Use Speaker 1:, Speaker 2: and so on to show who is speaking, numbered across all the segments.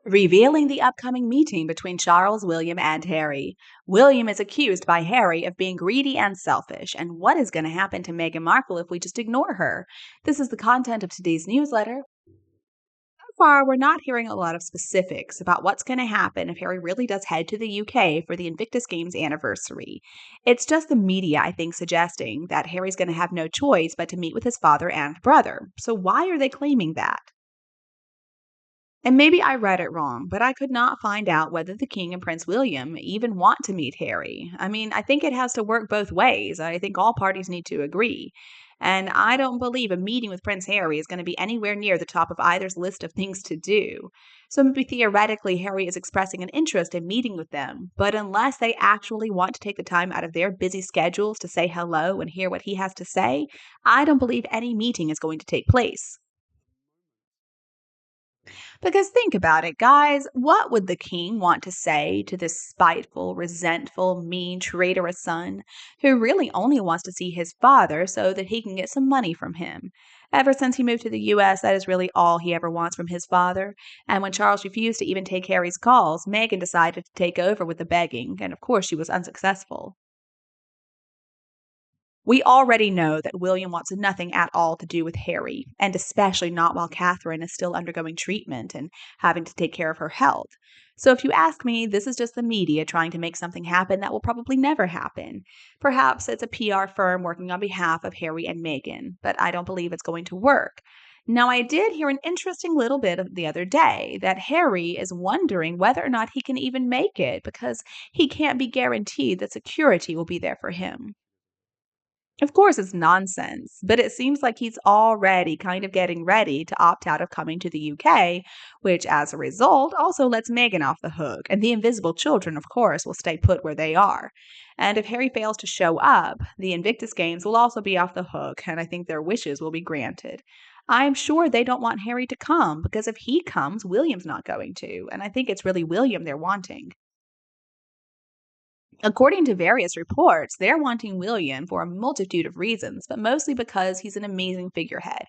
Speaker 1: Revealing the upcoming meeting between Charles, William, and Harry. William is accused by Harry of being greedy and selfish, and what is going to happen to Meghan Markle if we just ignore her? This is the content of today's newsletter. So far, we're not hearing a lot of specifics about what's going to happen if Harry really does head to the UK for the Invictus Games anniversary. It's just the media, I think, suggesting that Harry's going to have no choice but to meet with his father and brother. So why are they claiming that? And maybe I read it wrong, but I could not find out whether the King and Prince William even want to meet Harry. I mean, I think it has to work both ways. I think all parties need to agree. And I don't believe a meeting with Prince Harry is going to be anywhere near the top of either's list of things to do. So maybe theoretically, Harry is expressing an interest in meeting with them. But unless they actually want to take the time out of their busy schedules to say hello and hear what he has to say, I don't believe any meeting is going to take place. Because think about it, guys. What would the king want to say to this spiteful, resentful, mean, traitorous son who really only wants to see his father so that he can get some money from him? Ever since he moved to the US, that is really all he ever wants from his father. And when Charles refused to even take Harry's calls, Meghan decided to take over with the begging, and of course she was unsuccessful. We already know that William wants nothing at all to do with Harry, and especially not while Catherine is still undergoing treatment and having to take care of her health. So, if you ask me, this is just the media trying to make something happen that will probably never happen. Perhaps it's a PR firm working on behalf of Harry and Meghan, but I don't believe it's going to work. Now, I did hear an interesting little bit of the other day that Harry is wondering whether or not he can even make it because he can't be guaranteed that security will be there for him. Of course, it's nonsense, but it seems like he's already kind of getting ready to opt out of coming to the UK, which as a result also lets Meghan off the hook, and the invisible children, of course, will stay put where they are. And if Harry fails to show up, the Invictus Games will also be off the hook, and I think their wishes will be granted. I'm sure they don't want Harry to come because if he comes, William's not going to, and I think it's really William they're wanting. According to various reports, they're wanting William for a multitude of reasons, but mostly because he's an amazing figurehead.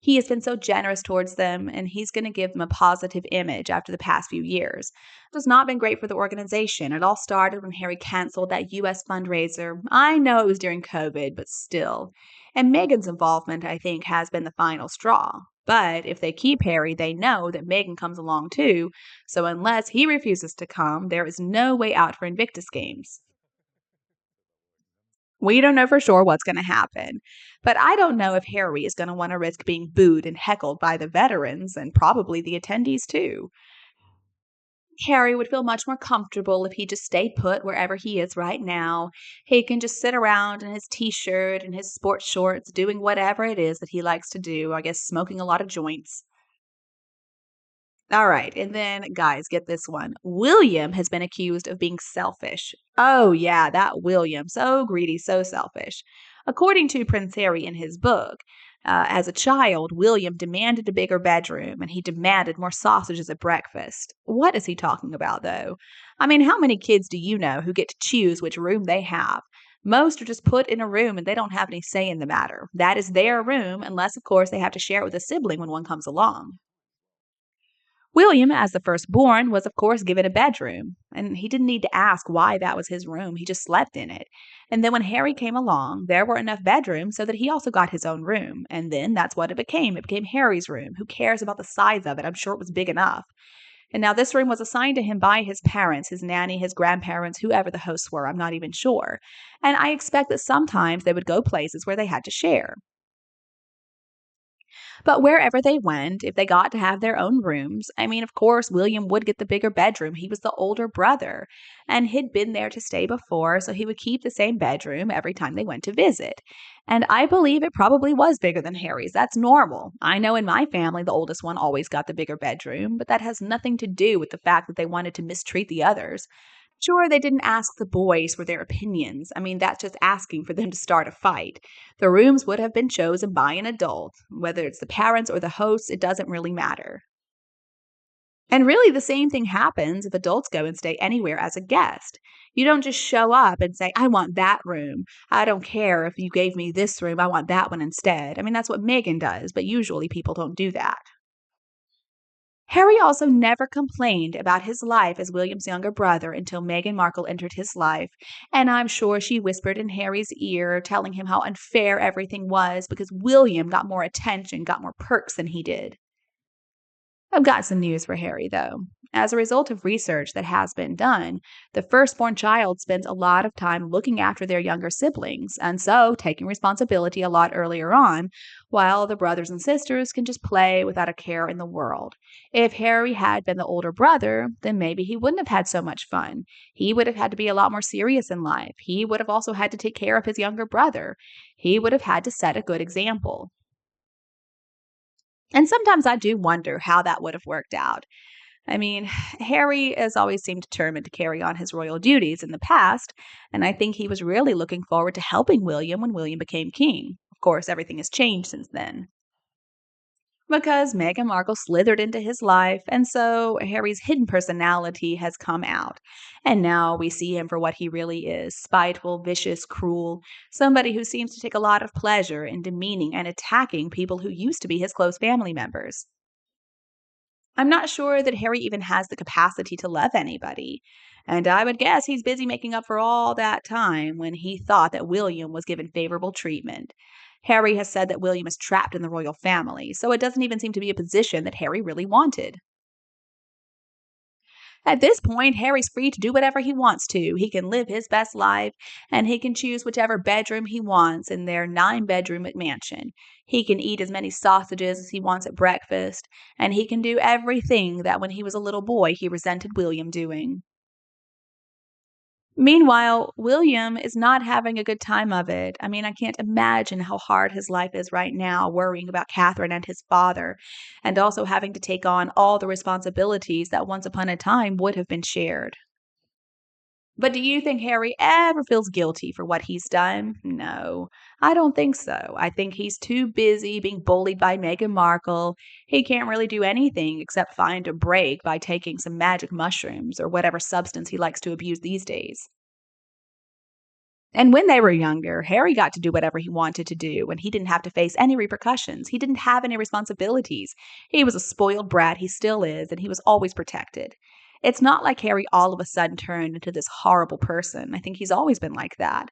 Speaker 1: He has been so generous towards them, and he's going to give them a positive image after the past few years. It has not been great for the organization. It all started when Harry canceled that US fundraiser. I know it was during COVID, but still. And Meghan's involvement, I think, has been the final straw. But if they keep Harry, they know that Meghan comes along too, so unless he refuses to come, there is no way out for Invictus Games. We don't know for sure what's going to happen, but I don't know if Harry is going to want to risk being booed and heckled by the veterans and probably the attendees too. Harry would feel much more comfortable if he just stayed put wherever he is right now. He can just sit around in his t shirt and his sports shorts doing whatever it is that he likes to do. I guess smoking a lot of joints. All right. And then, guys, get this one. William has been accused of being selfish. Oh, yeah, that William. So greedy, so selfish. According to Prince Harry in his book, as a child, William demanded a bigger bedroom and he demanded more sausages at breakfast. What is he talking about, though? I mean, how many kids do you know who get to choose which room they have? Most are just put in a room and they don't have any say in the matter. That is their room, unless, of course, they have to share it with a sibling when one comes along. William, as the firstborn, was of course given a bedroom, and he didn't need to ask why that was his room. He just slept in it. And then when Harry came along, there were enough bedrooms so that he also got his own room. And then that's what it became. It became Harry's room. Who cares about the size of it? I'm sure it was big enough. And now this room was assigned to him by his parents, his nanny, his grandparents, whoever the hosts were. I'm not even sure. And I expect that sometimes they would go places where they had to share. But wherever they went, if they got to have their own rooms, I mean, of course, William would get the bigger bedroom. He was the older brother, and he'd been there to stay before, so he would keep the same bedroom every time they went to visit. And I believe it probably was bigger than Harry's. That's normal. I know in my family, the oldest one always got the bigger bedroom, but that has nothing to do with the fact that they wanted to mistreat the others. Sure, they didn't ask the boys for their opinions. I mean, that's just asking for them to start a fight. The rooms would have been chosen by an adult. Whether it's the parents or the hosts, it doesn't really matter. And really, the same thing happens if adults go and stay anywhere as a guest. You don't just show up and say, I want that room. I don't care if you gave me this room, I want that one instead. I mean, that's what Megan does, but usually people don't do that. Harry also never complained about his life as William's younger brother until Meghan Markle entered his life, and I'm sure she whispered in Harry's ear, telling him how unfair everything was because William got more attention, got more perks than he did. I've got some news for Harry, though. As a result of research that has been done, the firstborn child spends a lot of time looking after their younger siblings, and so taking responsibility a lot earlier on, while the brothers and sisters can just play without a care in the world. If Harry had been the older brother, then maybe he wouldn't have had so much fun. He would have had to be a lot more serious in life. He would have also had to take care of his younger brother. He would have had to set a good example. And sometimes I do wonder how that would have worked out. I mean, Harry has always seemed determined to carry on his royal duties in the past, and I think he was really looking forward to helping William when William became king. Of course, everything has changed since then. Because Meghan Markle slithered into his life, and so Harry's hidden personality has come out. And now we see him for what he really is: spiteful, vicious, cruel, somebody who seems to take a lot of pleasure in demeaning and attacking people who used to be his close family members. I'm not sure that Harry even has the capacity to love anybody. And I would guess he's busy making up for all that time when he thought that William was given favorable treatment. Harry has said that William is trapped in the royal family, so it doesn't even seem to be a position that Harry really wanted. At this point, Harry's free to do whatever he wants to. He can live his best life, and he can choose whichever bedroom he wants in their 9 bedroom mansion. He can eat as many sausages as he wants at breakfast, and he can do everything that when he was a little boy he resented William doing. Meanwhile, William is not having a good time of it. I mean, I can't imagine how hard his life is right now, worrying about Catherine and his father, and also having to take on all the responsibilities that once upon a time would have been shared. But do you think Harry ever feels guilty for what he's done? No, I don't think so. I think he's too busy being bullied by Meghan Markle. He can't really do anything except find a break by taking some magic mushrooms or whatever substance he likes to abuse these days. And when they were younger, Harry got to do whatever he wanted to do, and he didn't have to face any repercussions. He didn't have any responsibilities. He was a spoiled brat, he still is, and he was always protected. It's not like Harry all of a sudden turned into this horrible person. I think he's always been like that.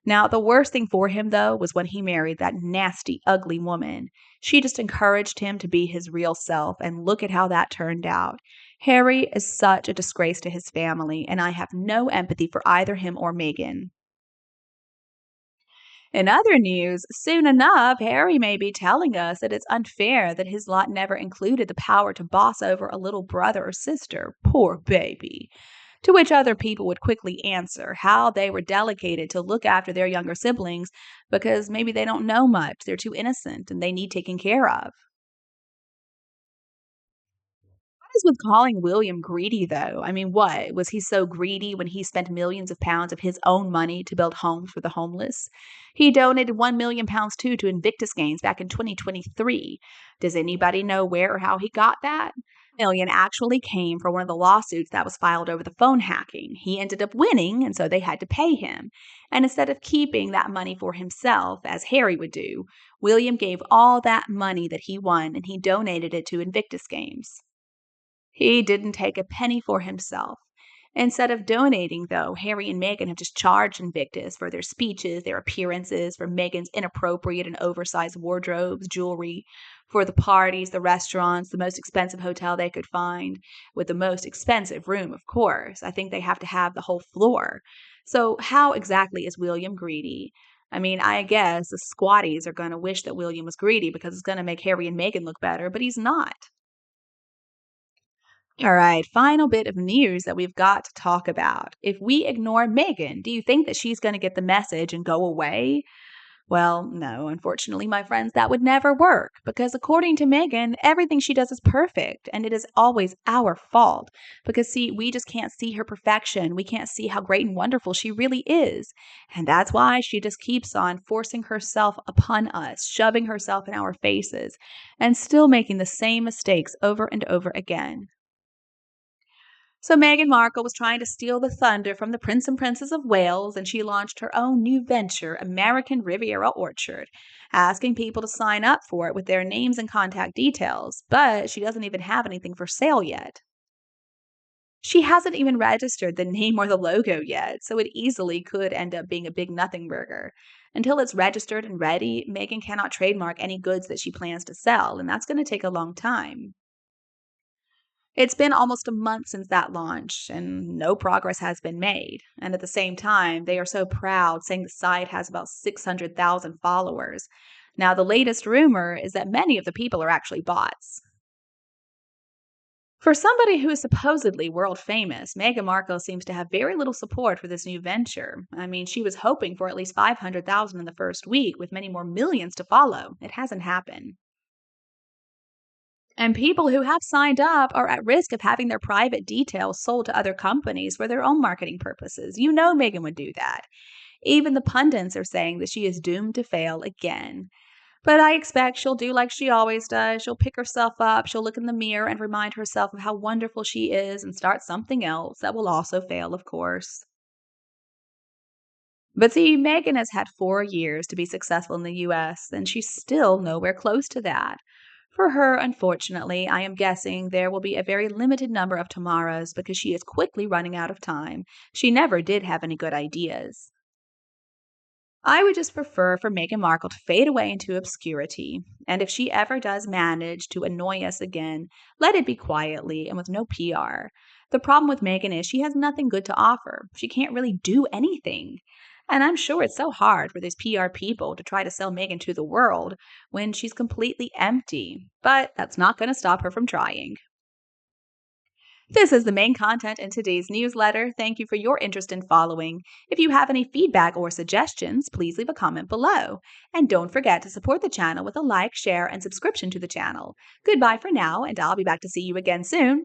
Speaker 1: Now, the worst thing for him, though, was when he married that nasty, ugly woman. She just encouraged him to be his real self, and look at how that turned out. Harry is such a disgrace to his family, and I have no empathy for either him or Meghan. In other news, soon enough, Harry may be telling us that it's unfair that his lot never included the power to boss over a little brother or sister. Poor baby. To which other people would quickly answer how they were delegated to look after their younger siblings because maybe they don't know much, they're too innocent, and they need taken care of. Is with calling William greedy, though? I mean, what? Was he so greedy when he spent millions of pounds of his own money to build homes for the homeless? He donated £1 million too to Invictus Games back in 2023. Does anybody know where or how he got that? Million actually came from one of the lawsuits that was filed over the phone hacking. He ended up winning, and so they had to pay him. And instead of keeping that money for himself, as Harry would do, William gave all that money that he won and he donated it to Invictus Games. He didn't take a penny for himself. Instead of donating, though, Harry and Meghan have just charged Invictus for their speeches, their appearances, for Meghan's inappropriate and oversized wardrobes, jewelry, for the parties, the restaurants, the most expensive hotel they could find, with the most expensive room, of course. I think they have to have the whole floor. So, how exactly is William greedy? I mean, I guess the squatties are going to wish that William was greedy because it's going to make Harry and Meghan look better, but he's not. All right, final bit of news that we've got to talk about. If we ignore Megan, do you think that she's going to get the message and go away? Well, no, unfortunately, my friends, that would never work because according to Megan, everything she does is perfect and it is always our fault. Because, see, we just can't see her perfection. We can't see how great and wonderful she really is. And that's why she just keeps on forcing herself upon us, shoving herself in our faces, and still making the same mistakes over and over again. So Meghan Markle was trying to steal the thunder from the Prince and Princess of Wales, and she launched her own new venture, American Riviera Orchard, asking people to sign up for it with their names and contact details. But she doesn't even have anything for sale yet. She hasn't even registered the name or the logo yet, so it easily could end up being a big nothing burger. Until it's registered and ready, Meghan cannot trademark any goods that she plans to sell, and that's going to take a long time. It's been almost a month since that launch, and no progress has been made. And at the same time, they are so proud, saying the site has about 600,000 followers. Now, the latest rumor is that many of the people are actually bots. For somebody who is supposedly world famous, Meghan Markle seems to have very little support for this new venture. I mean, she was hoping for at least 500,000 in the first week, with many more millions to follow. It hasn't happened. And people who have signed up are at risk of having their private details sold to other companies for their own marketing purposes. You know Meghan would do that. Even the pundits are saying that she is doomed to fail again. But I expect she'll do like she always does. She'll pick herself up, she'll look in the mirror and remind herself of how wonderful she is and start something else that will also fail, of course. But see, Meghan has had 4 years to be successful in the US, and she's still nowhere close to that. For her, unfortunately, I am guessing there will be a very limited number of tomorrows because she is quickly running out of time. She never did have any good ideas. I would just prefer for Meghan Markle to fade away into obscurity, and if she ever does manage to annoy us again, let it be quietly and with no PR. The problem with Meghan is she has nothing good to offer. She can't really do anything. And I'm sure it's so hard for these PR people to try to sell Meghan to the world when she's completely empty. But that's not going to stop her from trying. This is the main content in today's newsletter. Thank you for your interest in following. If you have any feedback or suggestions, please leave a comment below. And don't forget to support the channel with a like, share, and subscription to the channel. Goodbye for now, and I'll be back to see you again soon.